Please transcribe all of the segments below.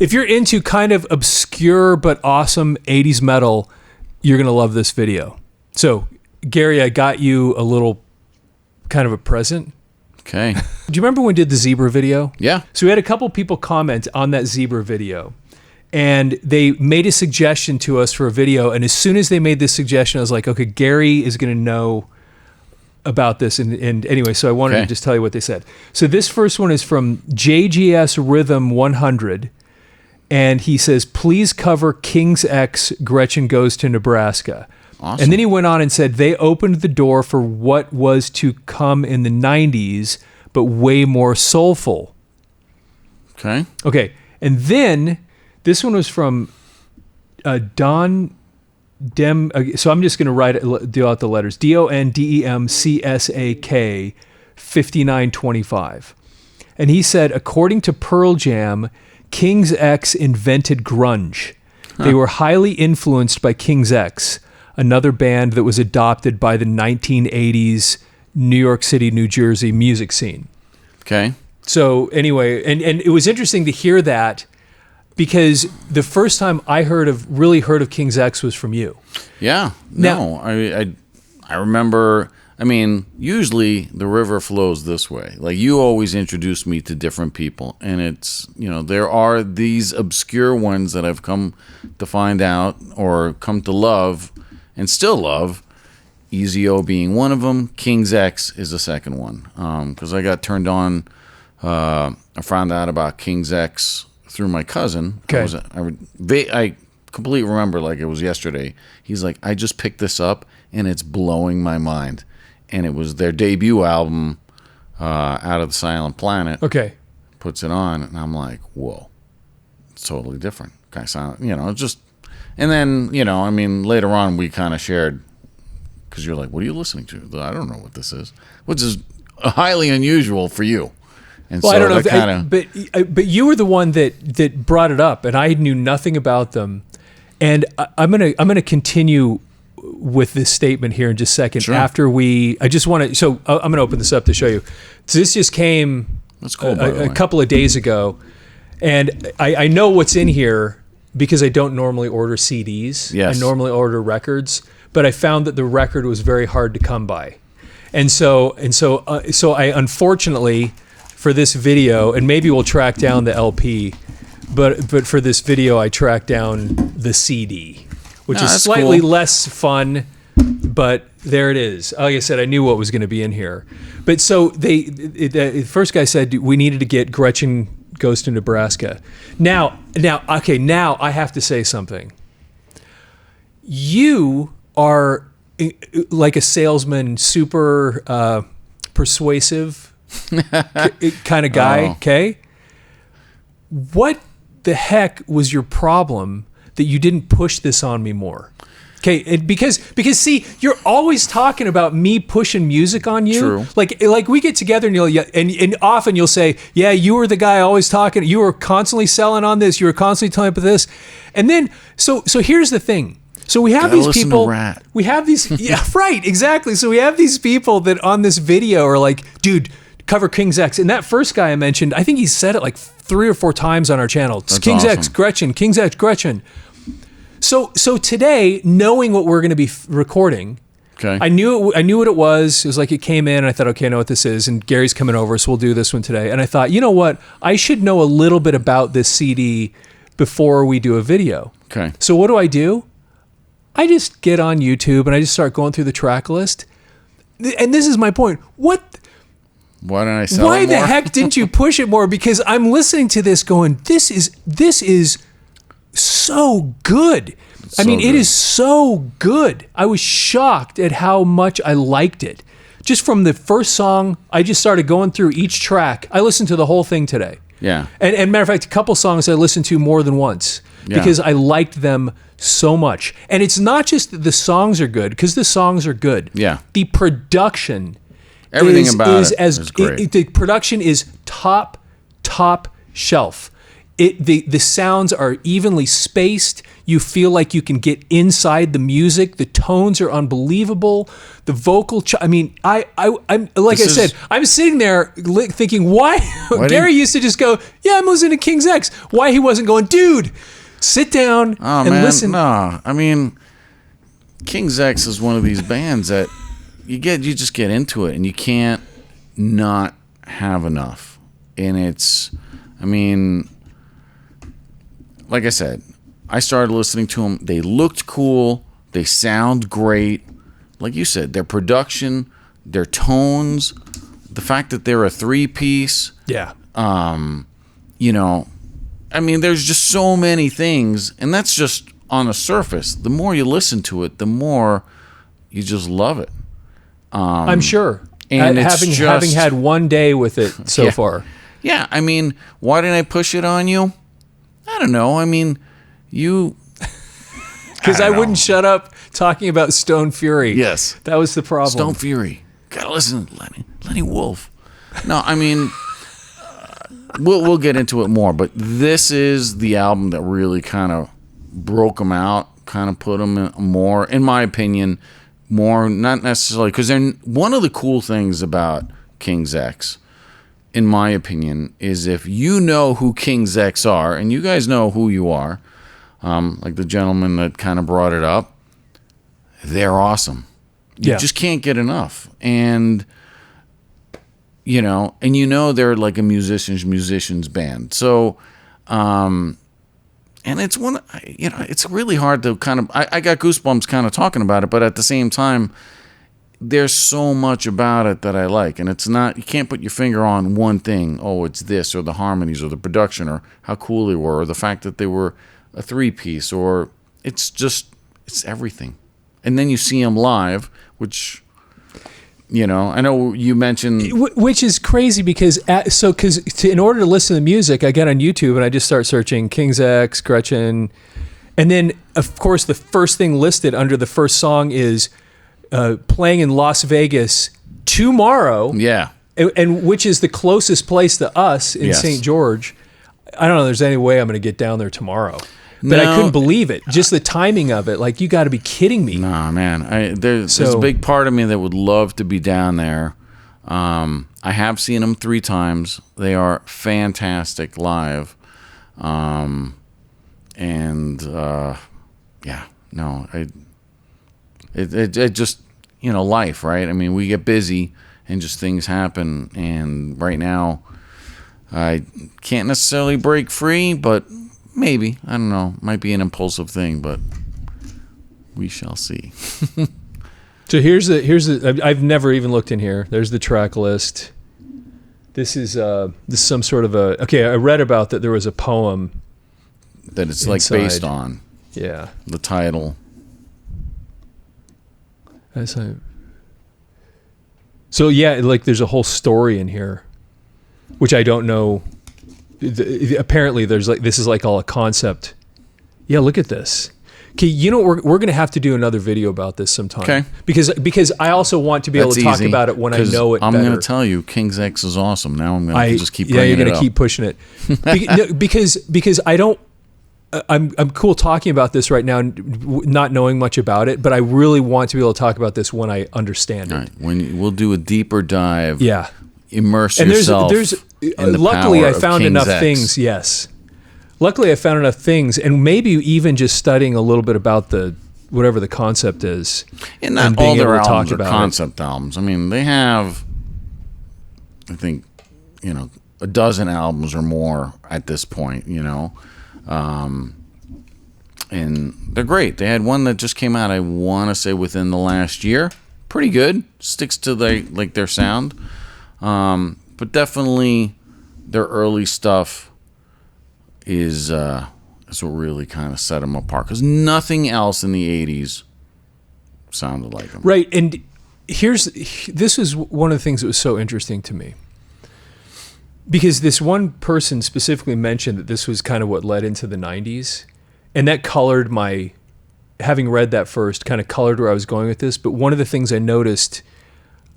if you're into kind of obscure but awesome 80s metal, you're going to love this video. So, Gary, I got you a little kind of a present. Okay. Do you remember when we did the Zebra video? Yeah. So we had a couple people comment on that Zebra video, and they made a suggestion to us for a video. And as soon as they made this suggestion, I was like, okay, Gary is going to know about this. And anyway, so I wanted to just tell you what they said. So this first one is from JGS Rhythm 100. And he says, please cover King's X, Gretchen Goes to Nebraska. Awesome. And then he went on and said, they opened the door for what was to come in the 90s, but way more soulful. Okay. Okay. And then this one was from Don Dem. So I'm just going to deal out the letters. DONDEMCSAK 5925. And he said, according to Pearl Jam, King's X invented grunge. They were highly influenced by King's X, another band that was adopted by the 1980s New York City, New Jersey music scene. Okay. So anyway, and it was interesting to hear that because the first time I really heard of King's X was from you. Yeah. Now, I remember, I mean, usually the river flows this way. Like you always introduce me to different people, and it's, there are these obscure ones that I've come to find out or come to love and still love, Easy-O being one of them. King's X is the second one. Because I got turned on, I found out about King's X through my cousin. Okay. I completely remember like it was yesterday. He's like, I just picked this up and it's blowing my mind. And it was their debut album, Out of the Silent Planet. Okay. Puts it on, and I'm like, whoa, it's totally different. Kind of sound, just... And then, I mean, later on we kind of shared, because you're like, what are you listening to? I don't know what this is, which is highly unusual for you. And well, so I don't know, but you were the one that brought it up, and I knew nothing about them. And I'm gonna continue with this statement here in just a second. Sure. After I just want to. So I'm gonna open this up to show you. So this just came That's cool, by the way. a couple of days ago, and I know what's in here. Because I don't normally order CDs. Yes. I normally order records, but I found that the record was very hard to come by. And so I unfortunately, for this video, and maybe we'll track down the LP, but for this video I tracked down the CD, which is slightly less fun, but there it is. Like I said, I knew what was going to be in here. But so the first guy said we needed to get Gretchen Goes to Nebraska. Now I have to say something. You are like a salesman, super persuasive kind of guy, okay? What the heck was your problem that you didn't push this on me more? Okay, because see, you're always talking about me pushing music on you. True. Like we get together and and often you'll say, yeah, you were the guy always talking. You were constantly selling on this. You were constantly telling about this. And then so here's the thing. So we have these people. We have these. Yeah, right. Exactly. So we have these people that on this video are like, dude, cover King's X. And that first guy I mentioned, I think he said it like 3 or 4 times on our channel. It's King's X, Gretchen. King's X, Gretchen. So today, knowing what we're going to be recording, okay. I knew what it was. It was like it came in, and I thought, okay, I know what this is. And Gary's coming over, so we'll do this one today. And I thought, you know what? I should know a little bit about this CD before we do a video. Okay. So what do? I just get on YouTube and I just start going through the track list. And this is my point. Why didn't I sell it Why the more? heck didn't you push it more? Because I'm listening to this going, this is so good. I mean, it is so good. I was shocked at how much I liked it. Just from the first song, I just started going through each track. I listened to the whole thing today. Yeah. And matter of fact, a couple songs I listened to more than once because I liked them so much. And it's not just that the songs are good, because the songs are good. Yeah. The production, everything about it is great. The production is top shelf. the sounds are evenly spaced. You feel like you can get inside the music. The tones are unbelievable. The vocal, I'm like I said, I'm sitting there thinking, why Gary used to just go, yeah, I'm listening to King's X. Why he wasn't going, dude, sit down and listen. No, I mean, King's X is one of these bands that you just get into it and you can't not have enough. And it's, I mean, like I said, I started listening to them. They looked cool. They sound great. Like you said, their production, their tones, the fact that they're a 3-piece. Yeah. I mean, there's just so many things, and that's just on the surface. The more you listen to it, the more you just love it. I'm sure. And having had one day with it so far. Yeah, I mean, why didn't I push it on you? I don't know. I mean, you... Because I wouldn't shut up talking about Stone Fury. Yes. That was the problem. Stone Fury. Gotta listen to Lenny Wolf. No, I mean, we'll get into it more, but this is the album that really kind of broke them out, kind of put them in more, in my opinion, more, not necessarily, because they're one of the cool things about King's X, in my opinion, is if you know who King's X are, and you guys know who you are, like the gentleman that kind of brought it up, they're awesome. You just can't get enough. And, they're like a musician's band. So, and it's it's really hard to kind of, I got goosebumps kind of talking about it, but at the same time, there's so much about it that I like. And it's not, you can't put your finger on one thing. Oh, it's this, or the harmonies, or the production, or how cool they were, or the fact that they were a 3-piece, or it's everything. And then you see them live, which, I know you mentioned, which is crazy because in order to listen to the music, I get on YouTube and I just start searching King's X, Gretchen, and then of course the first thing listed under the first song is playing in Las Vegas tomorrow. Yeah, and which is the closest place to us in St. George. I don't know. There's any way I'm going to get down there tomorrow. But I couldn't believe it. Just the timing of it. Like, you got to be kidding me. Nah, man. There's a big part of me that would love to be down there. I have seen them 3 times. They are fantastic live. It just, life, right? I mean, we get busy and just things happen. And right now, I can't necessarily break free, but... maybe. I don't know. Might be an impulsive thing, but we shall see. So here's the I've never even looked in here. There's the track list. This is some sort of I read about that there was a poem that it's inside. Like based on. Yeah. The title. So yeah, like there's a whole story in here, which I don't know. Apparently there's this is like all a concept. Yeah, look at this. Okay, we're going to have to do another video about this sometime. Okay. Because I also want to be able to talk about it when I know it I'm better. going to tell you, King's X is awesome. Now I'm going to just keep bringing it up. Yeah, you're going to keep pushing it. Because I don't, I'm cool talking about this right now, not knowing much about it, but I really want to be able to talk about this when I understand it. Right. We'll do a deeper dive. Yeah. Immerse yourself. Luckily, I found enough X. things. Yes, luckily I found enough things, and maybe even just studying a little bit about whatever the concept is. And not all their albums are concept albums. I mean, they have, I think, a dozen albums or more at this point. And they're great. They had one that just came out, I want to say, within the last year. Pretty good. Sticks to their sound. But definitely their early stuff is what really kind of set them apart. Because nothing else in the 80s sounded like them. Right. And this was one of the things that was so interesting to me. Because this one person specifically mentioned that this was kind of what led into the 90s. And that colored having read that first, kind of colored where I was going with this. But one of the things I noticed,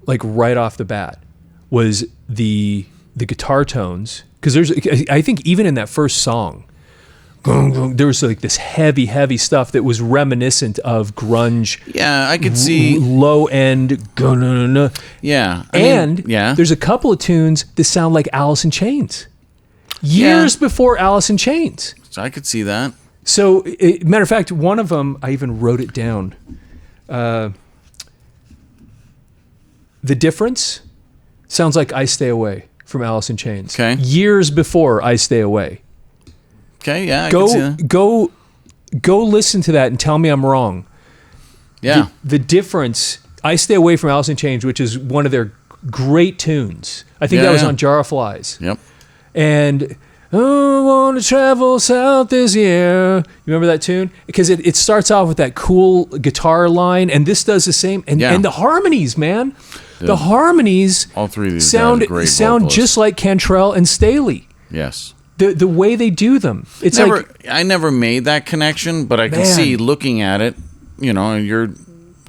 like right off the bat, was the guitar tones, because I think even in that first song, there was like this heavy stuff that was reminiscent of grunge. Yeah, I could see low end. Yeah, there's a couple of tunes that sound like Alice in Chains, years before Alice in Chains. So I could see that. So, matter of fact, one of them I even wrote it down. The difference sounds like "I Stay Away" from Alice in Chains. Okay, years before "I Stay Away." Okay, yeah, I can see that. Go listen to that and tell me I'm wrong. Yeah. The difference, I Stay Away from Alice in Chains, which is one of their great tunes. I think that was on Jar of Flies. Yep. And I want to travel south this year. You remember that tune? Because it starts off with that cool guitar line, and this does the same. And the harmonies, man. The harmonies all three of these sound vocalists. just like Cantrell and Staley. Yes. The way they do them. It's I never made that connection, but I can see looking at it, and you're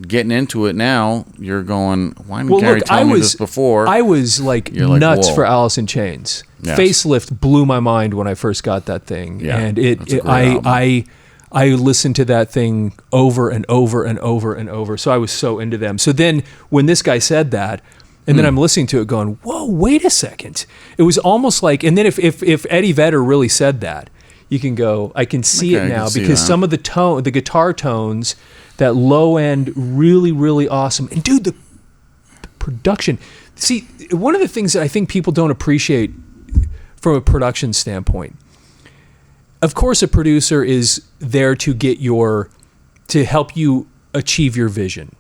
getting into it now, you're going, why didn't Gary tell me this before? I was like nuts whoa. for Alice in Chains. Yes. Facelift blew my mind when I first got that thing. Yeah, and I listened to that thing over and over and over and over. So I was so into them. So then when this guy said that, and then I'm listening to it going, whoa, wait a second. It was almost like, and then if Eddie Vedder really said that, you can go, I can see it now, because some of the guitar tones, that low end, really, really awesome. And dude, the production. See, one of the things that I think people don't appreciate from a production standpoint, of course a producer is there to help you achieve your vision,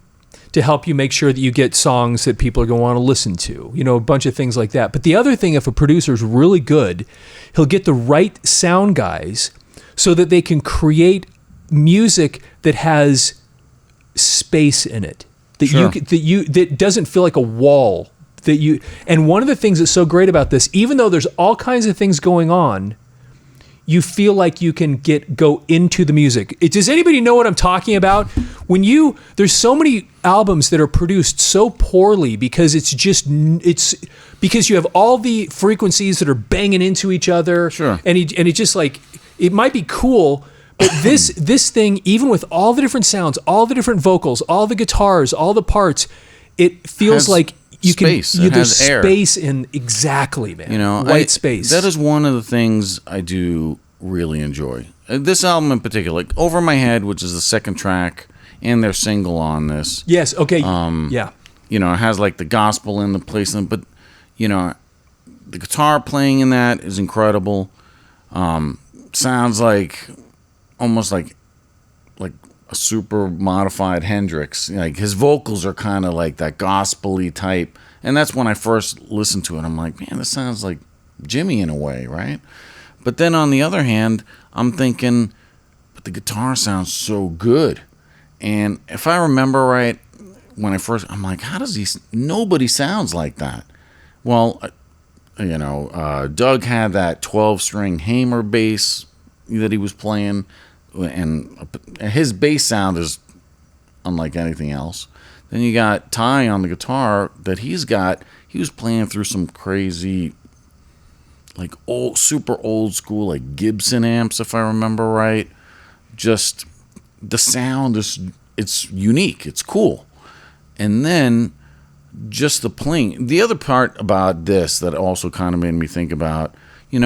to help you make sure that you get songs that people are going to want to listen to, a bunch of things like that. But the other thing, if a producer is really good, he'll get the right sound guys so that they can create music that has space in it, that doesn't feel like a wall. And one of the things that's so great about this, even though there's all kinds of things going on, you feel like you can go into the music. Does anybody know what I'm talking about? There's so many albums that are produced so poorly because it's because you have all the frequencies that are banging into each other. Sure. And it just like, it might be cool, but this thing, even with all the different sounds, all the different vocals, all the guitars, all the parts, it feels like there's space in exactly, man. White space. That is one of the things I do really enjoy. This album in particular, like Over My Head, which is the second track and their single on this. Yes. Okay. Yeah. It has like the gospel in the place, but the guitar playing in that is incredible. Sounds like almost like a super modified Hendrix. Like his vocals are kind of like that gospel-y type. And that's when I first listened to it. I'm like, man, this sounds like Jimmy in a way, right? But then on the other hand, I'm thinking, but the guitar sounds so good. And if I remember right, when I'm like, how does nobody sounds like that. Well, Doug had that 12-string Hamer bass that he was playing, and his bass sound is unlike anything else. Then you got Ty on the guitar that he was playing through some crazy, like super old school, like Gibson amps, if I remember right. Just the sound it's unique, it's cool. And then just the playing. The other part about this that also kind of made me think about, in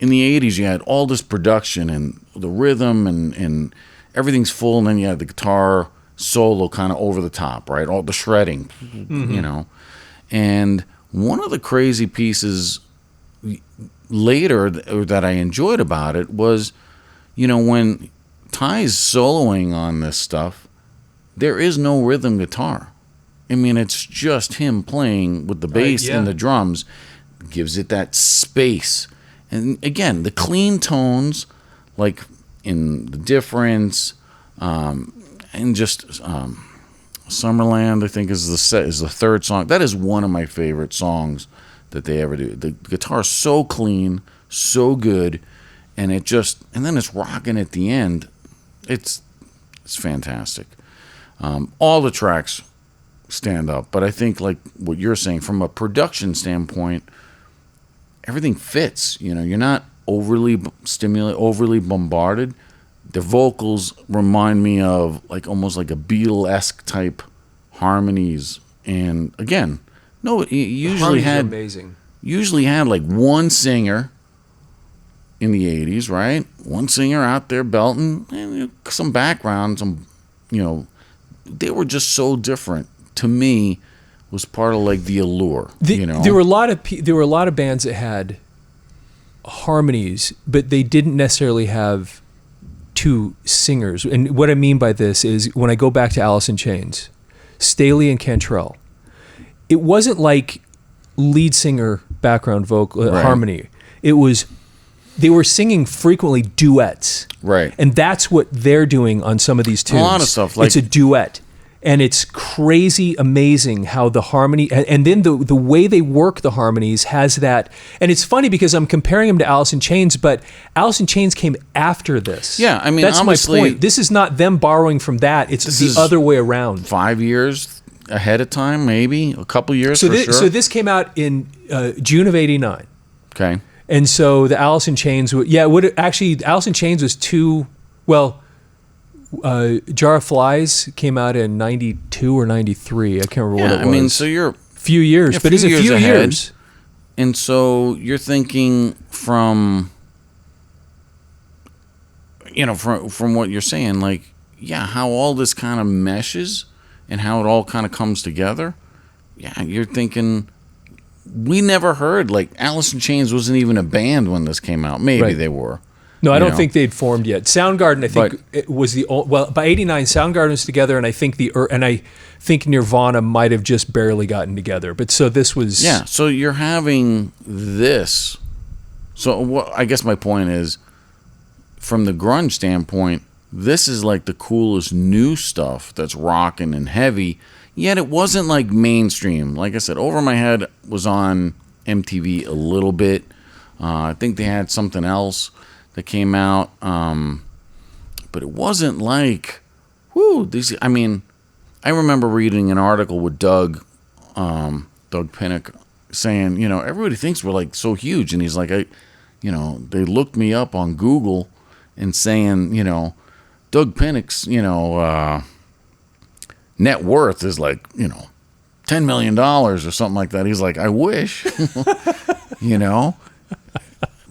the 80s, you had all this production and the rhythm and everything's full, and then you had the guitar solo kind of over the top, right? All the shredding, And one of the crazy pieces later that I enjoyed about it was, when Ty's soloing on this stuff, there is no rhythm guitar. I mean, it's just him playing with the bass and the drums, gives it that space. And again, the clean tones, like in The Difference, and just Summerland, I think is the third song. That is one of my favorite songs that they ever do. The guitar is so clean, so good, and then it's rocking at the end. It's fantastic. All the tracks stand up, but I think like what you're saying from a production standpoint, everything fits. You know, you're not overly overly bombarded. The vocals remind me of like almost like a Beatle-esque type harmonies. And again, no, it usually had amazing. Usually had like one singer in the 80s, right? One singer out there belting and some background, some, you know, they were just so different. To me, was part of like the allure, you know. There were a lot of bands that had harmonies, but they didn't necessarily have two singers. And what I mean by this is when I go back to Alice in Chains, Staley and Cantrell, it wasn't like lead singer, background vocal, harmony. It was, they were singing frequently duets. Right. And that's what they're doing on some of these tunes. A lot of stuff. Like, it's a duet. And it's crazy amazing how the harmony, and then the way they work the harmonies has that. And it's funny because I'm comparing them to Alice in Chains, but Alice in Chains came after this. Yeah, I mean, that's my point. This is not them borrowing from that. It's the other way around. 5 years ahead of time, maybe a couple years. So sure. So this came out in June of '89. Okay. And so the Alice in Chains, Alice in Chains was Jar of Flies came out in 92 or 93. I can't remember what it was. I mean, so you're a few years, but it's a few years. And so you're thinking from, you know, from what you're saying, like, yeah, how all this kind of meshes and how it all kind of comes together. Yeah, you're thinking, we never heard, like, Alice in Chains wasn't even a band when this came out. Maybe they were. No, I don't think they'd formed yet. Soundgarden, I think, it was by '89, Soundgarden was together, and I think Nirvana might have just barely gotten together. But so this was So you're having this. So I guess my point is, from the grunge standpoint, this is like the coolest new stuff that's rocking and heavy. Yet it wasn't like mainstream. Like I said, Over My Head was on MTV a little bit. I think they had something else that came out, but it wasn't like, I mean, I remember reading an article with Doug Pinnick saying, you know, everybody thinks we're like so huge, and he's like, they looked me up on Google and saying, you know, Doug Pinnick's, you know, net worth is like, you know, $10 million or something like that. He's like, I wish, you know.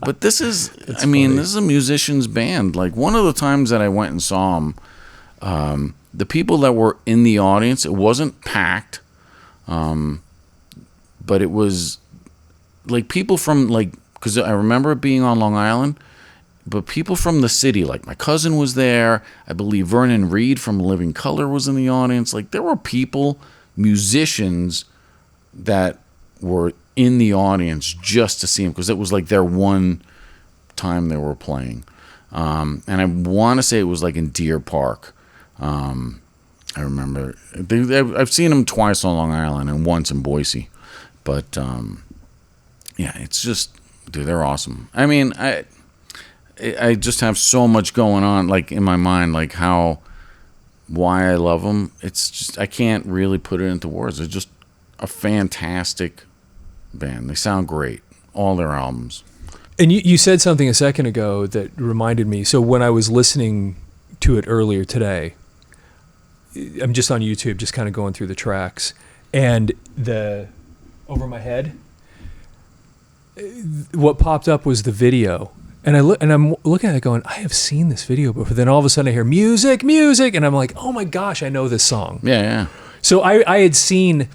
But this is, this is a musician's band. Like, one of the times that I went and saw them, the people that were in the audience, it wasn't packed, but it was like people from, like, because I remember it being on Long Island, but people from the city, like my cousin was there. I believe Vernon Reed from Living Colour was in the audience. Like, there were people, musicians that were in the audience just to see him, because it was like their one time they were playing. And I want to say it was like in Deer Park. I remember I've seen them twice on Long Island and once in Boise. But it's just, dude, they're awesome. I mean, I just have so much going on, like, in my mind, like why I love them. It's just, I can't really put it into words. They're just a fantastic band. They sound great, all their albums. And you said something a second ago that reminded me. So when I was listening to it earlier today, I'm just on YouTube, just kind of going through the tracks, and the Over My Head, what popped up was the video. And I'm looking at it going, I have seen this video before. Then all of a sudden I hear music, and I'm like, oh my gosh, I know this song. Yeah. So I had seen,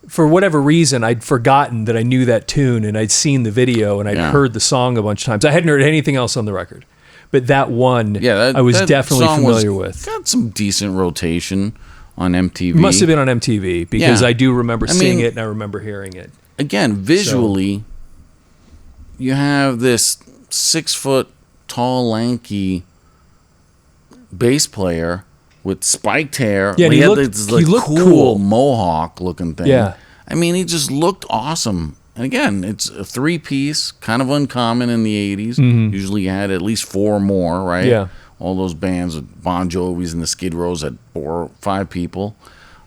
for whatever reason, I'd forgotten that I knew that tune, and I'd seen the video, and I'd heard the song a bunch of times. I hadn't heard anything else on the record, but that one, I was definitely familiar with. Got some decent rotation on MTV. Must have been on MTV, because I do remember seeing it, and I remember hearing it. Again, visually, you have this 6 foot tall, lanky bass player with spiked hair. Yeah, he had this cool mohawk looking thing. Yeah. I mean, he just looked awesome. And again, it's a 3-piece, kind of uncommon in the 80s. Mm-hmm. Usually you had at least 4 more, right? Yeah. All those bands with Bon Jovi's and the Skid Rows had 4 or 5 people.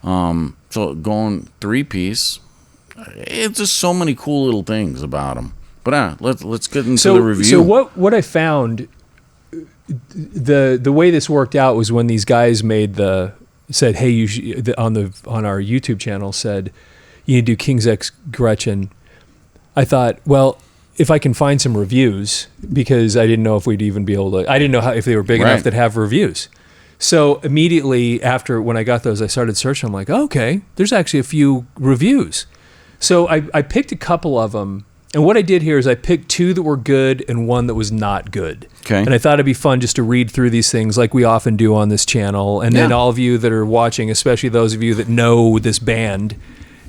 So going 3-piece, it's just so many cool little things about them. But let's get into the review. So what I found, the way this worked out was when these guys said, hey, on our YouTube channel said, you need to do King's X Gretchen. I thought, well, if I can find some reviews, because I didn't know if we'd even be able to, I didn't know if they were big enough to have reviews. So immediately after, when I got those, I started searching. I'm like, okay, there's actually a few reviews. So I picked a couple of them. And what I did here is I picked 2 that were good and 1 that was not good. Okay. And I thought it'd be fun just to read through these things like we often do on this channel. And then all of you that are watching, especially those of you that know this band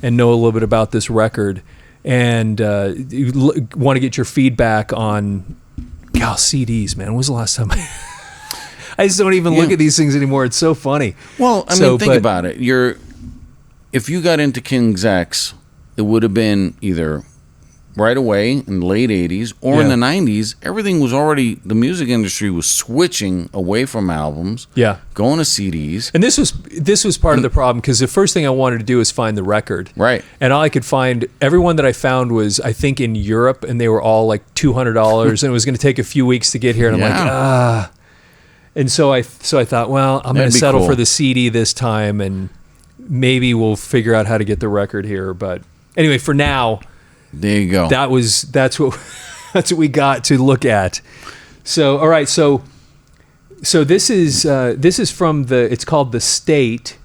and know a little bit about this record, and you want to get your feedback on CDs, man. When was the last time I just don't even look at these things anymore. It's so funny. Well, I mean, think about it. If you got into King's X, it would have been either right away in the late 80s or in the 90s. Everything was already, the music industry was switching away from albums, going to CDs. And this was part of the problem, because the first thing I wanted to do is find the record. Right. And all I could find, everyone that I found was, I think, in Europe, and they were all like $200, and it was going to take a few weeks to get here. And I'm like, And so I thought, well, I'm going to settle for the CD this time, and maybe we'll figure out how to get the record here. But anyway, for now, there you go. That's what we got to look at. So all right, so this is from it's called The State,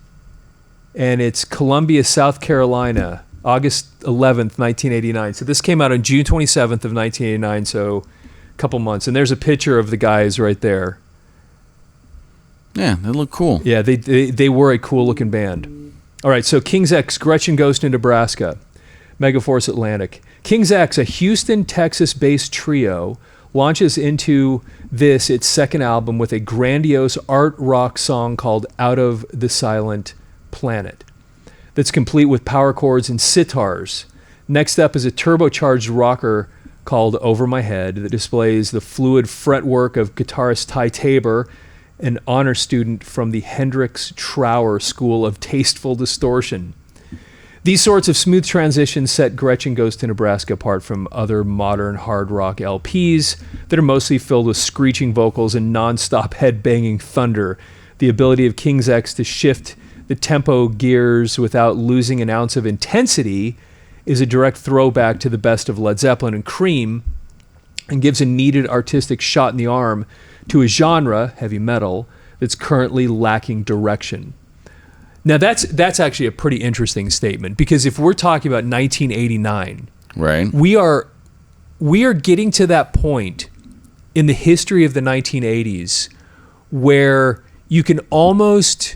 and it's Columbia, South Carolina, August 11th, 1989. So this came out on June 27th of 1989. So a couple months, and there's a picture of the guys right there. Yeah, they look cool. Yeah, they were a cool looking band. All right, so King's X, Gretchen Goes to Nebraska. Megaforce Atlantic. King's X, a Houston, Texas-based trio, launches into its second album with a grandiose art rock song called Out of the Silent Planet that's complete with power chords and sitars. Next up is a turbocharged rocker called Over My Head that displays the fluid fretwork of guitarist Ty Tabor, an honor student from the Hendrix Trower School of Tasteful Distortion. These sorts of smooth transitions set Gretchen Goes to Nebraska apart from other modern hard rock LPs that are mostly filled with screeching vocals and non-stop head-banging thunder. The ability of King's X to shift the tempo gears without losing an ounce of intensity is a direct throwback to the best of Led Zeppelin and Cream, and gives a needed artistic shot in the arm to a genre, heavy metal, that's currently lacking direction. Now that's actually a pretty interesting statement, because if we're talking about 1989, right, we are getting to that point in the history of the 1980s where you can almost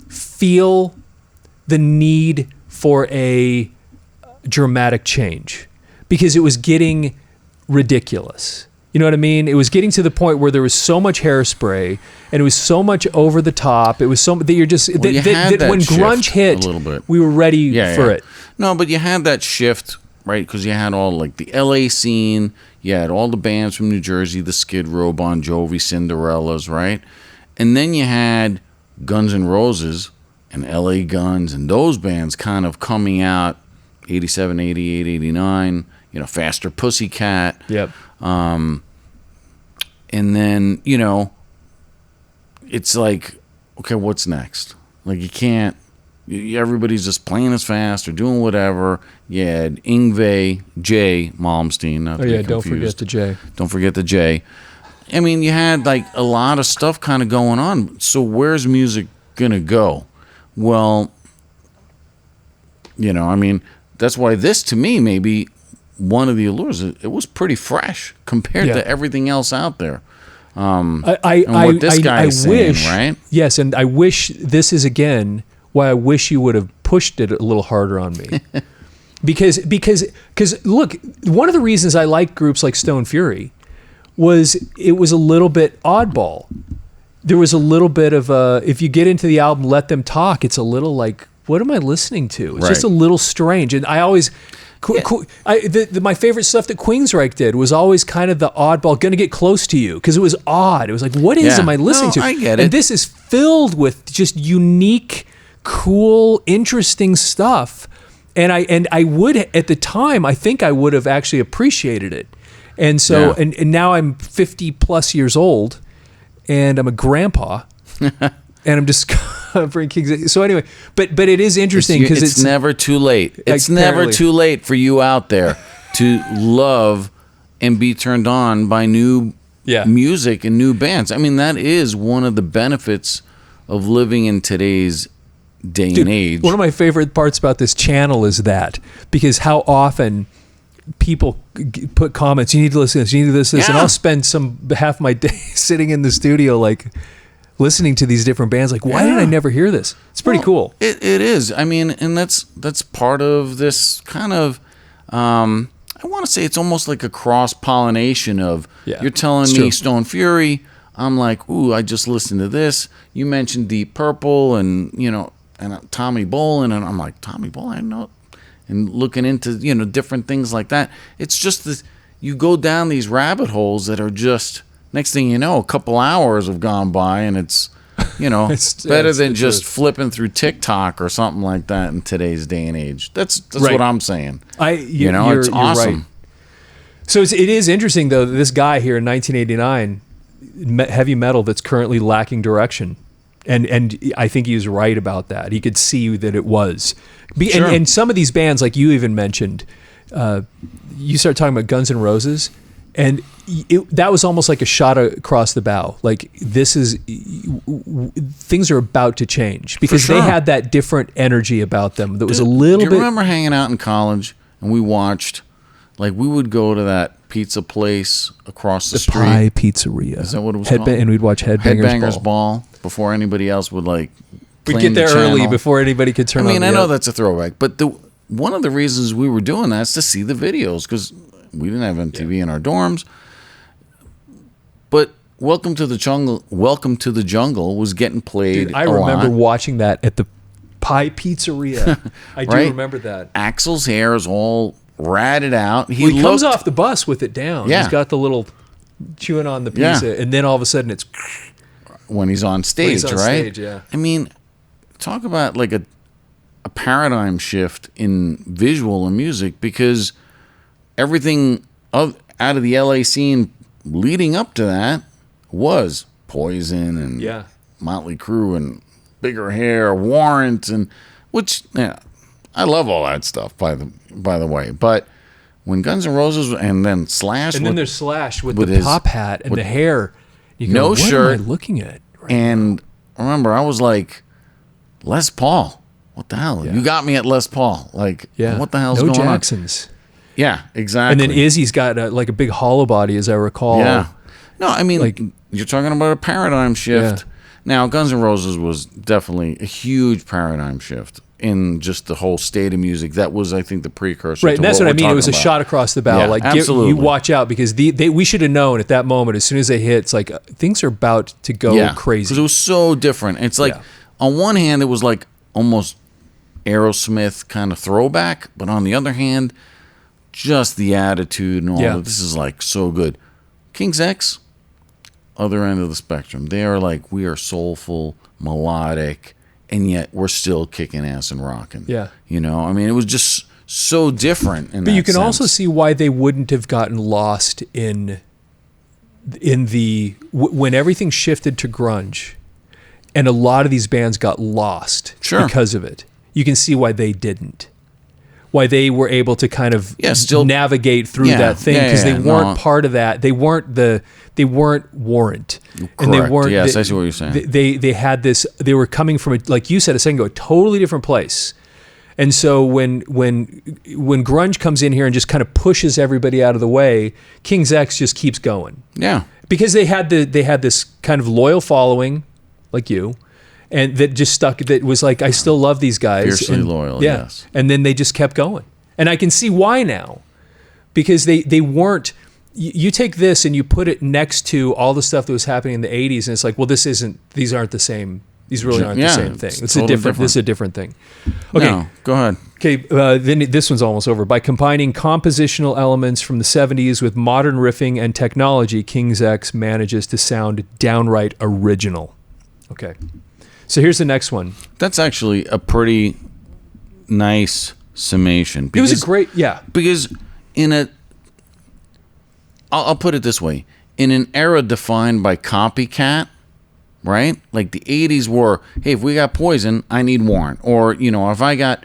feel the need for a dramatic change, because it was getting ridiculous. You know what I mean? It was getting to the point where there was so much hairspray and it was so much over the top. It was so that you're just when grunge hit, a little bit, we were ready for it. No, but you had that shift, right? Because you had all like the LA scene, you had all the bands from New Jersey, the Skid Row, Bon Jovi, Cinderellas, right? And then you had Guns N' Roses and LA Guns and those bands kind of coming out 87, 88, 89, Faster Pussycat. Yep. And then, it's like, okay, what's next? Like, you can't, everybody's just playing as fast or doing whatever. You had Yngwie J. Malmsteen. Not to be confused. Don't forget the J. Don't forget the J. I mean, you had like a lot of stuff kind of going on. So where's music going to go? Well, that's why this, to me, maybe one of the allures, it was pretty fresh compared to everything else out there. And what this guy is saying, right? Yes, and I wish this is, again, why I wish you would have pushed it a little harder on me. because look, one of the reasons I like groups like Stone Fury was it was a little bit oddball. There was a little bit of if you get into the album Let Them Talk, it's a little like, what am I listening to? It's just a little strange. And I always... my favorite stuff that Queensryche did was always kind of the oddball, gonna get close to you, because it was odd. It was like, what am I listening to? I get it. And this is filled with just unique, cool, interesting stuff. And I would, at the time, I think I would have actually appreciated it. And so, and now I'm 50 plus years old, and I'm a grandpa, and I'm discovering King's. So anyway, but it is interesting because it's never too late. It's never too late for you out there to love and be turned on by new music and new bands. I mean, that is one of the benefits of living in today's day and age. One of my favorite parts about this channel is that, because how often people put comments, you need to listen to this, you need to listen to this, and I'll spend half my day sitting in the studio like listening to these different bands, like, why did I never hear this? It's pretty cool. It is. I mean, and that's part of this kind of I want to say it's almost like a cross-pollination of you're telling me Stone Fury, I'm like, ooh, I just listened to this. You mentioned Deep Purple and, and Tommy Bolin, and I'm like, Tommy Bolin, I know. And looking into, different things like that. It's just that you go down these rabbit holes that are just, next thing you know, a couple hours have gone by, and it's, it's better than just flipping through TikTok or something like that in today's day and age. That's what I'm saying. It's awesome. Right. So it is interesting, though, that this guy here in 1989, heavy metal that's currently lacking direction. And I think he was right about that. He could see that it was. And some of these bands, like you even mentioned, you start talking about Guns N' Roses, and that was almost like a shot across the bow. Like, things are about to change, because they had that different energy about them that was a little bit. Do you remember hanging out in college and we watched, like, we would go to that pizza place across the street. Pie Pizzeria. Is that what it was called? And we'd watch Headbangers Ball before anybody else would, like, we'd get there early before anybody could turn on. I know that's a throwback, but one of the reasons we were doing that is to see the videos, because we didn't have MTV in our dorms. But Welcome to the Jungle was getting played. Dude, I remember watching that at the Pie Pizzeria. I do remember that. Axl's hair is all ratted out. He comes off the bus with it down. Yeah. He's got the little chewing on the pizza, and then all of a sudden it's when he's on stage, right? Yeah. I mean, talk about like a paradigm shift in visual and music, because everything out of the LA scene leading up to that was Poison and Motley Crue and Bigger Hair, Warrant, and which I love all that stuff by the way. But when Guns N' Roses and then Slash, and then there's Slash with the top hat and the hair, you go, no what shirt, am I looking at? Right and remember, I was like, Les Paul, what the hell? You got me at Les Paul. Like, what the hell's going Jacksons. on? Yeah, exactly. And then Izzy's got like a big hollow body, as I recall. Yeah. No, I mean, like, you're talking about a paradigm shift. Yeah. Now, Guns N' Roses was definitely a huge paradigm shift in just the whole state of music. That was, I think, the precursor. Right, and that's what I mean. It was a shot across the bow. Yeah, like, absolutely. You watch out, because we should have known at that moment, as soon as they hit, it's like things are about to go crazy. Because it was so different. It's like, on one hand, it was like almost Aerosmith kind of throwback, but on the other hand, just the attitude and all of this is like so good. King's X, other end of the spectrum. They are like, we are soulful, melodic, and yet we're still kicking ass and rocking. Yeah. I mean, it was just so different in that But you can sense. also see why they wouldn't have gotten lost in the when everything shifted to grunge, and a lot of these bands got lost because of it. You can see why they didn't. Why they were able to kind of navigate through that thing, because they weren't part of that. They weren't Warrant. Correct. And they weren't. Yes, I see what you're saying. They had this. They were coming from like you said a second ago, a totally different place. And so when grunge comes in here and just kind of pushes everybody out of the way, King's X just keeps going. Yeah. Because they had this kind of loyal following, like you. And that just stuck, that was like, I still love these guys. Fiercely loyal, yes. And then they just kept going. And I can see why now. Because they weren't, you take this and you put it next to all the stuff that was happening in the 80s, and it's like, well, these aren't the same. These really aren't the same thing. It's totally different. This is a different thing. Okay. No, go ahead. Okay, then this one's almost over. By combining compositional elements from the 70s with modern riffing and technology, King's X manages to sound downright original. Okay. So here's the next one. That's actually a pretty nice summation. It was a great, Because I'll put it this way. In an era defined by copycat, right? Like the 80s were, hey, if we got Poison, I need Warrant. Or, if I got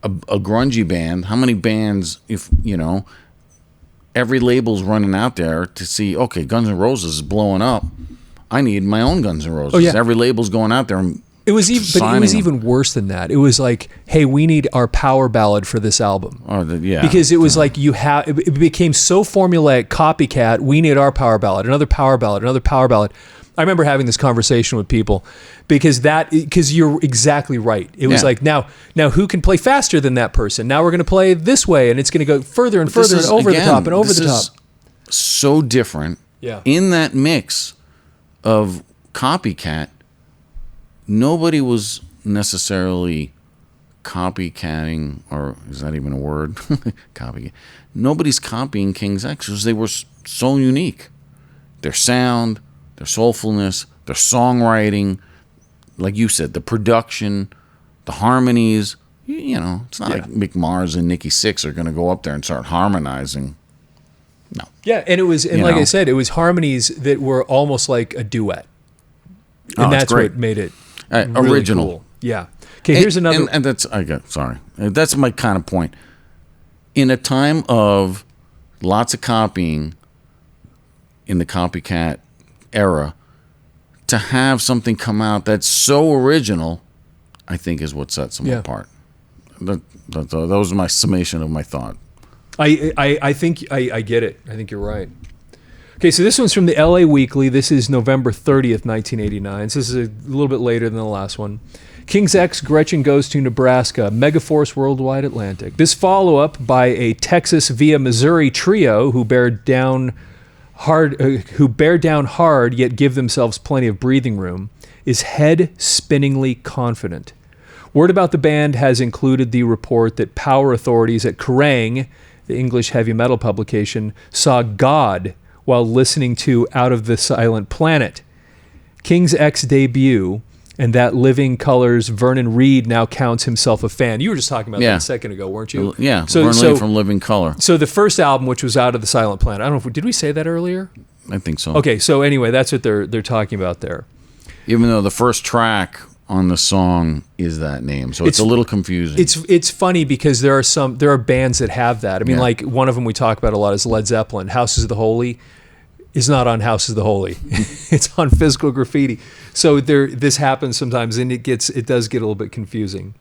a grungy band, how many bands, if, every label's running out there to see, okay, Guns N' Roses is blowing up. I need my own Guns N' Roses. Oh, yeah. Every label's going out there and It was even worse than that. It was like, hey, we need our power ballad for this album. Oh, yeah. Because it was like it became so formulaic, copycat. We need our power ballad, another power ballad, another power ballad. I remember having this conversation with people because you're exactly right. It was like now who can play faster than that person? Now we're going to play this way, and it's going to go further and further and over the top and over the top. So different. Yeah. In that mix of copycat. Nobody was necessarily copycatting, or is that even a word? Copycat. Nobody's copying King's X because they were so unique. Their sound, their soulfulness, their songwriting, like you said, the production, the harmonies. It's not like Mick Mars and Nikki Sixx are going to go up there and start harmonizing. No. Yeah, and it was, like I said, it was harmonies that were almost like a duet, and that's what made it. Really Original. Cool. Yeah. Okay, here's another. And that's, sorry. That's my kind of point. In a time of lots of copying in the copycat era, to have something come out that's so original, I think is what sets them apart. That was my summation of my thought. I think I get it. I think you're right. Okay, so this one's from the LA Weekly. This is November 30th, 1989. So this is a little bit later than the last one. King's X, Gretchen Goes to Nebraska, Megaforce Worldwide Atlantic. This follow-up by a Texas via Missouri trio who bear down hard, yet give themselves plenty of breathing room, is head-spinningly confident. Word about the band has included the report that power authorities at Kerrang, the English heavy metal publication, saw God while listening to Out of the Silent Planet. King's X debut, and that Living Colors Vernon Reid now counts himself a fan. You were just talking about that a second ago, weren't you? Yeah, Vernon Reid from Living Color. So the first album, which was Out of the Silent Planet, I don't know, did we say that earlier? I think so. Okay, so anyway, that's what they're talking about there. Even though the first track on the song is that name, so it's a little confusing. It's funny because there are bands that have that. I mean, like one of them we talk about a lot is Led Zeppelin. Houses of the Holy is not on Houses of the Holy. It's on Physical Graffiti. So this happens sometimes, and it does get a little bit confusing.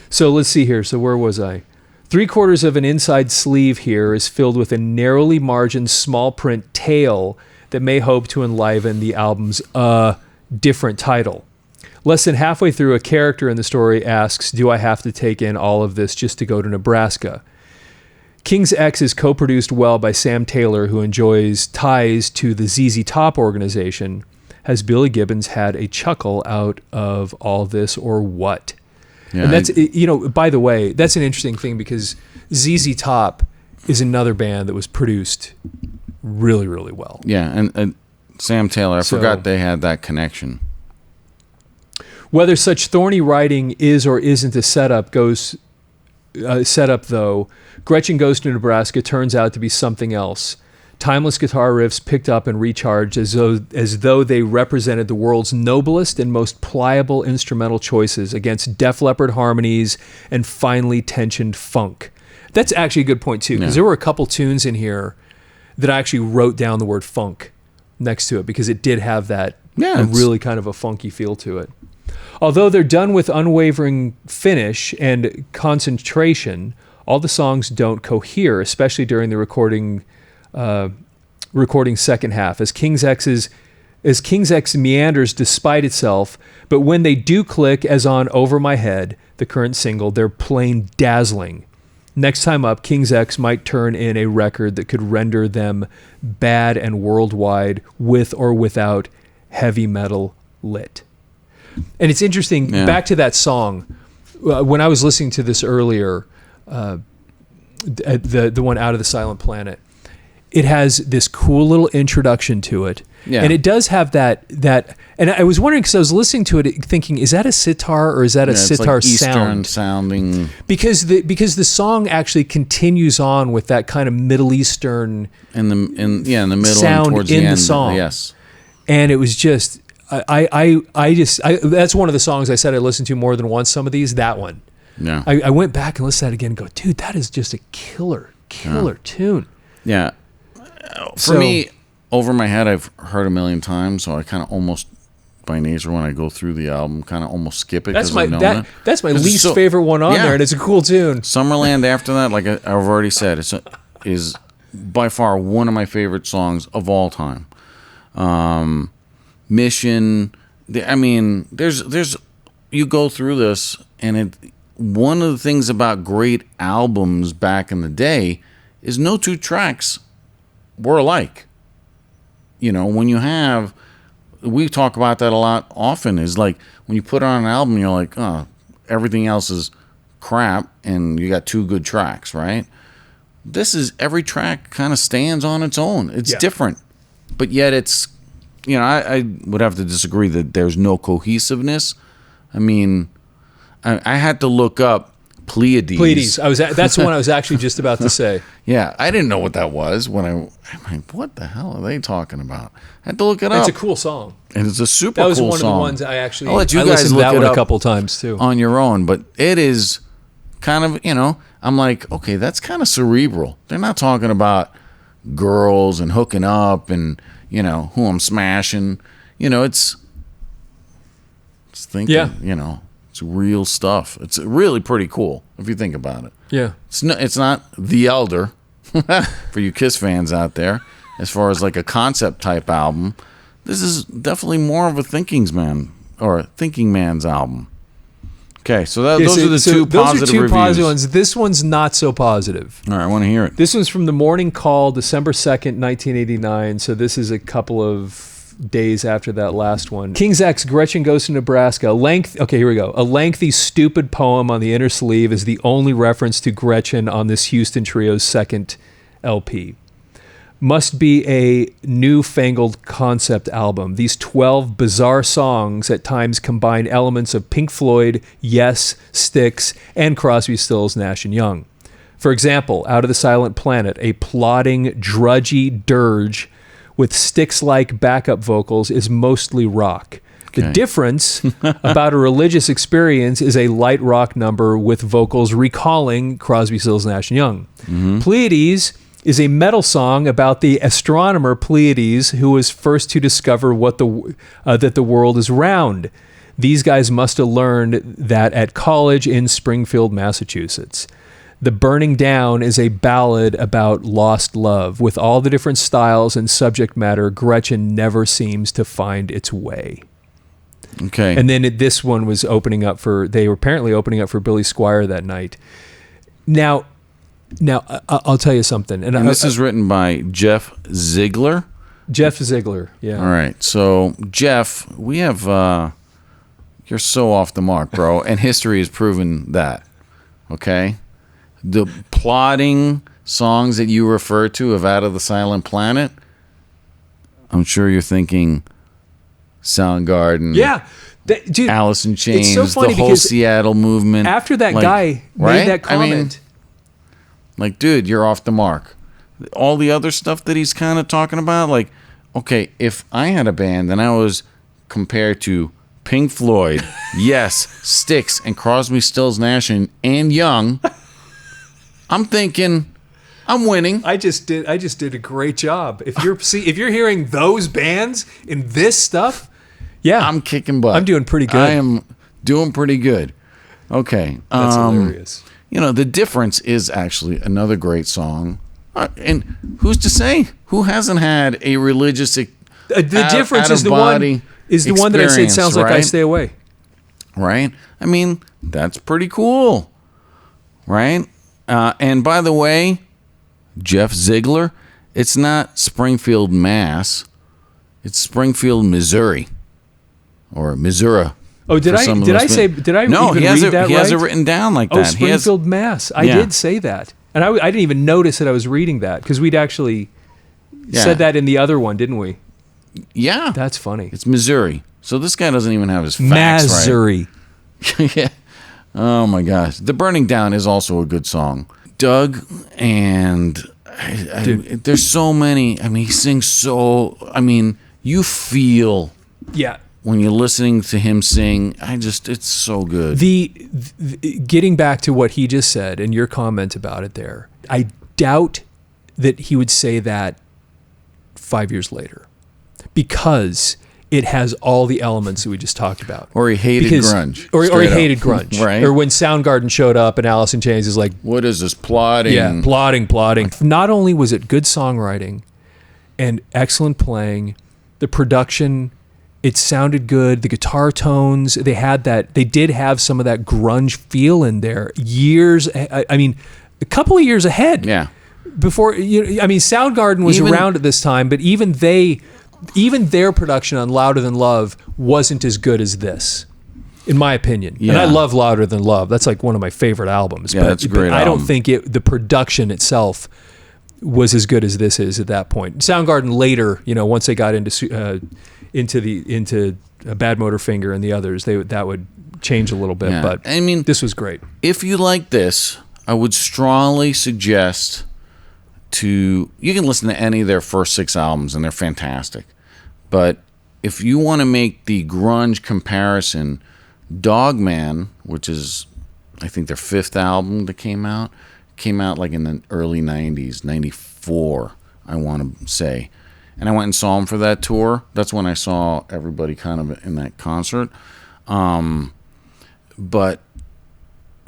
So let's see here. So where was I? 3/4 of an inside sleeve here is filled with a narrowly margined small print tail that may hope to enliven the album's different title. Less than halfway through, a character in the story asks, do I have to take in all of this just to go to Nebraska? King's X is co-produced well by Sam Taylor, who enjoys ties to the ZZ Top organization. Has Billy Gibbons had a chuckle out of all this or what? Yeah, and that's, by the way, that's an interesting thing because ZZ Top is another band that was produced really, really well. Yeah, and Sam Taylor, I forgot they had that connection. Whether such thorny writing is or isn't a setup, though, Gretchen Goes to Nebraska turns out to be something else. Timeless guitar riffs picked up and recharged as though they represented the world's noblest and most pliable instrumental choices against Def Leppard harmonies and finely tensioned funk. That's actually a good point, too, because there were a couple tunes in here that I actually wrote down the word funk next to it because it did have that really kind of a funky feel to it. Although they're done with unwavering finish and concentration, all the songs don't cohere, especially during the recording second half, as King's X meanders despite itself, but when they do click, as on Over My Head, the current single, they're plain dazzling. Next time up, King's X might turn in a record that could render them bad and worldwide with or without heavy metal lit. And it's interesting, back to that song, when I was listening to this earlier, the one Out of the Silent Planet, it has this cool little introduction to it. Yeah. And it does have that, and I was wondering, because I was listening to it thinking, is that a sitar or is that a sitar it's like Eastern sound? sounding. Because the song actually continues on with that kind of Middle Eastern In the middle sound and towards in the end. the song. Yes. And it was just, I that's one of the songs I said I listened to more than once, some of these, that one. Yeah. I went back and listened to that again and go, dude, that is just a killer tune. Yeah. For me, Over My Head, I've heard a million times, so I kind of almost, by nature, when I go through the album, kind of almost skip it. That's my that's my least favorite one on there, and it's a cool tune. Summerland after that, like I've already said, is by far one of my favorite songs of all time. Mission. I mean, there's you go through this, and one of the things about great albums back in the day is no two tracks were alike. You know, when you have, we talk about that a lot often, is like when you put on an album, you're like, oh, everything else is crap, and you got two good tracks, right? This is, every track kind of stands on its own. It's different, but yet it's, you know, I would have to disagree that there's no cohesiveness. I mean, I had to look up Pleiades. That's the one I was actually just about to say. Yeah, I didn't know what that was when I'm like, what the hell are they talking about? I had to look it up. It's a cool song. And it's a super cool song. That was one of the ones I actually, I'll let you I guys listened look to that it one up a couple times too. on your own, but it is kind of, you know, I'm like, okay, that's kind of cerebral. They're not talking about girls and hooking up and, you know, who I'm smashing. You know, it's thinking, you know, it's real stuff. It's really pretty cool if you think about it. Yeah. It's not The Elder for you Kiss fans out there, as far as like a concept type album. This is definitely more of a thinking man's album. Okay, so those are the two positive reviews. Positive ones. This one's not so positive. All right, I want to hear it. This one's from The Morning Call, December 2nd, 1989. So this is a couple of days after that last one. King's X, Gretchen Goes to Nebraska. Okay, here we go. A lengthy, stupid poem on the inner sleeve is the only reference to Gretchen on this Houston Trio's second LP. Must be a newfangled concept album. These 12 bizarre songs at times combine elements of Pink Floyd, Yes, Styx, and Crosby, Stills, Nash & Young. For example, Out of the Silent Planet, a plodding, drudgy dirge with Styx-like backup vocals, is mostly rock. The difference about a religious experience is a light rock number with vocals recalling Crosby, Stills, Nash & Young. Mm-hmm. Pleiades is a metal song about the astronomer Pleiades, who was first to discover that the world is round. These guys must have learned that at college in Springfield, Massachusetts. The Burning Down is a ballad about lost love. With all the different styles and subject matter, Gretchen never seems to find its way. Okay. And then this one was they were apparently opening up for Billy Squier that night. Now, I'll tell you something. And this is written by Jeff Ziegler? Jeff Ziegler, yeah. All right. So, Jeff, we have, you're so off the mark, bro. And history has proven that. Okay? The plodding songs that you refer to of Out of the Silent Planet, I'm sure you're thinking Soundgarden. Yeah. Dude, Alice in Chains, so funny the whole Seattle movement. After that guy made that comment. Like, dude, you're off the mark. All the other stuff that he's kind of talking about, like, okay, if I had a band and I was compared to Pink Floyd, Yes, Styx, and Crosby, Stills, Nash and Young, I'm thinking I'm winning. I just did a great job. If you're hearing those bands in this stuff, yeah, I'm kicking butt. I'm doing pretty good. I am doing pretty good. Okay, that's hilarious. You know, The Difference is actually another great song. And who's to say? Who hasn't had a religious The Difference is the one that I say it sounds like I Stay Away. Right? I mean, that's pretty cool. Right? And by the way, Jeff Ziegler, it's not Springfield, Mass. It's Springfield, Missouri. Or Missouri. Oh, did I even read that right? He has it written down like that. Springfield, Mass. I did say that. And I didn't even notice that I was reading that because we'd actually Yeah. said that in the other one, didn't we? Yeah. That's funny. It's Missouri. So this guy doesn't even have his facts Missouri. right. Yeah. Oh my gosh. The Burning Down is also a good song. Doug and there's so many. I mean, he sings so. I mean, you feel. Yeah. When you're listening to him sing, it's so good. The getting back to what he just said and your comment about it there, I doubt that he would say that 5 years later, because it has all the elements that we just talked about. Or he hated grunge. Or he hated grunge. Right. Or when Soundgarden showed up and Alice in Chains is like, what is this, plotting? Yeah, plotting. Not only was it good songwriting and excellent playing, the production, it sounded good. The guitar tones, they did have some of that grunge feel in there. A couple of years ahead. Yeah. Before, Soundgarden was around at this time, but even their production on Louder Than Love wasn't as good as this, in my opinion. Yeah. And I love Louder Than Love. That's like one of my favorite albums. Yeah, that's a great I don't album. think the production itself was as good as this is at that point. Soundgarden later, once they got into Bad Motor Finger and the others, that would change a little bit. Yeah. But I mean, this was great. If you like this, I would strongly suggest you can listen to any of their first 6 albums and they're fantastic. But if you want to make the grunge comparison, Dogman, which is I think their 5th album that came out like in the early 90s, 94, I want to say. And I went and saw them for that tour. That's when I saw everybody kind of in that concert. But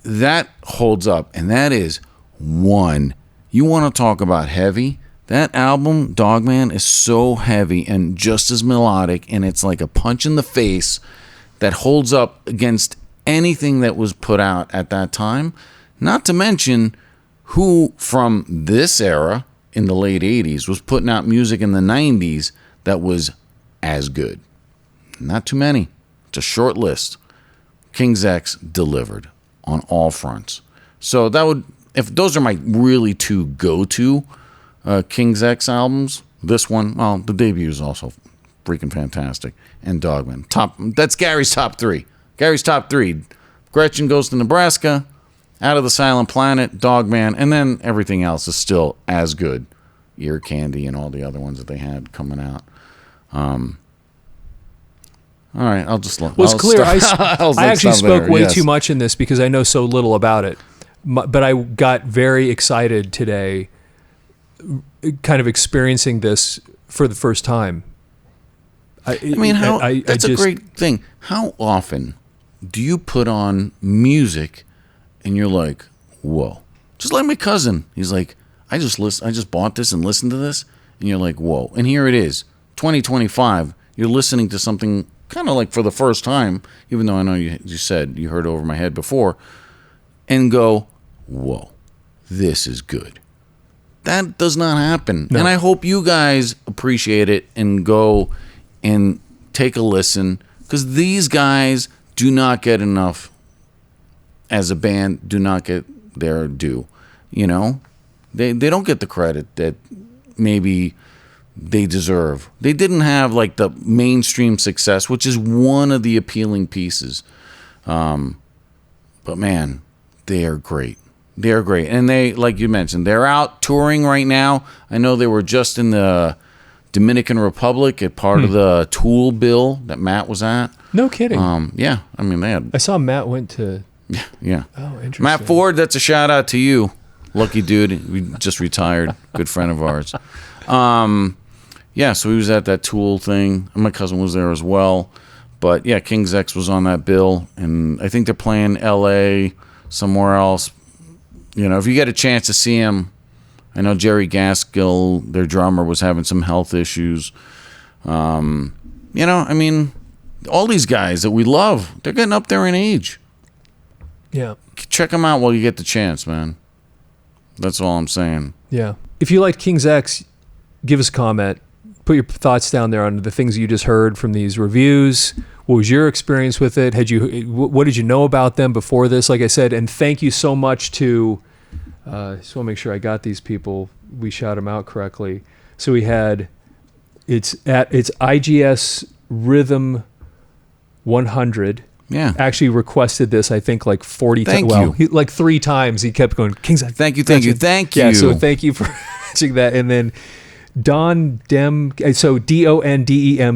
that holds up, and that is one. You want to talk about heavy? That album, Dogman, is so heavy and just as melodic, and it's like a punch in the face that holds up against anything that was put out at that time. Not to mention who from this era in the late 80s was putting out music in the 90s that was as good. Not too many. It's a short list. King's X delivered on all fronts. So if those are my really 2 go-to King's X albums, this one, well, the debut is also freaking fantastic, and Dogman. That's Gary's top 3. Gary's top 3. Gretchen Goes to Nebraska, Out of the Silent Planet, Dogman, and then everything else is still as good. Ear Candy and all the other ones that they had coming out. All right, I'll just let. Well, it's clear. I actually spoke way Yes. too much in this because I know so little about it. But I got very excited today, kind of experiencing this for the first time. That's a great thing. How often do you put on music and you're like, whoa? Just like my cousin. He's like, I just bought this and listened to this. And you're like, whoa. And here it is, 2025. You're listening to something kind of like for the first time, even though I know you said you heard Over My Head before, and go, whoa, this is good. That does not happen. No. And I hope you guys appreciate it and go and take a listen, because these guys do not get enough as a band, do not get their due. They don't get the credit that maybe they deserve. They didn't have like the mainstream success, which is one of the appealing pieces. But man, they are great. They're great. And they, like you mentioned, they're out touring right now. I know they were just in the Dominican Republic at part of the Tool bill that Matt was at. No kidding. Yeah. I mean, they had. I saw Matt went to. Yeah. Oh, interesting. Matt Ford, that's a shout out to you. Lucky dude. We just retired. Good friend of ours. Yeah, so he was at that Tool thing. My cousin was there as well. But yeah, King's X was on that bill. And I think they're playing LA, somewhere else. If you get a chance to see him, I know Jerry Gaskill, their drummer, was having some health issues. I mean, all these guys that we love, they're getting up there in age. Yeah. Check them out while you get the chance, man. That's all I'm saying. Yeah. If you liked King's X, give us a comment. Put your thoughts down there on the things you just heard from these reviews. What was your experience with it? What did you know about them before this? Like I said, and thank you so much to, just want to make sure I got these people, we shout them out correctly. So we had it's IGS Rhythm 100. Yeah. Actually requested this, I think, like 40 times. Thank Well, you. like 3 times. He kept going, King's Eye. Thank you. Yeah, so thank you for mentioning that. And then Don Dem, so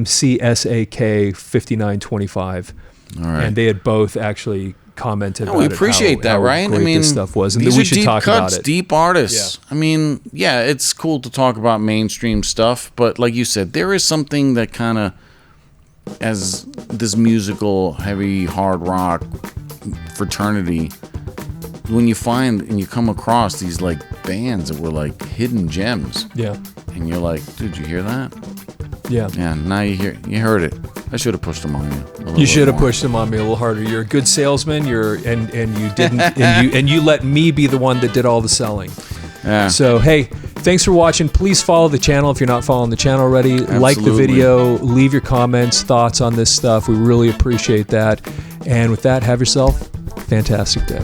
DONDEMCSAK 5925. All right. And they had both actually commented No, about we it, appreciate that, how right? great I mean, this stuff was. And these we are should deep talk cuts, about it. deep artists. I mean, yeah, it's cool to talk about mainstream stuff, but like you said, there is something that kind of, as this musical, heavy, hard rock fraternity, when you find and you come across these like bands that were like hidden gems, Yeah. and you're like, dude, you hear that? Yeah. Yeah, now you heard it. I should have pushed them on you. You should have pushed them on me a little harder. You're a good salesman. And you didn't and you let me be the one that did all the selling. Yeah. So hey, thanks for watching. Please follow the channel if you're not following the channel already. Like the Absolutely. video, leave your comments, thoughts on this stuff. We really appreciate that. And with that, have yourself a fantastic day.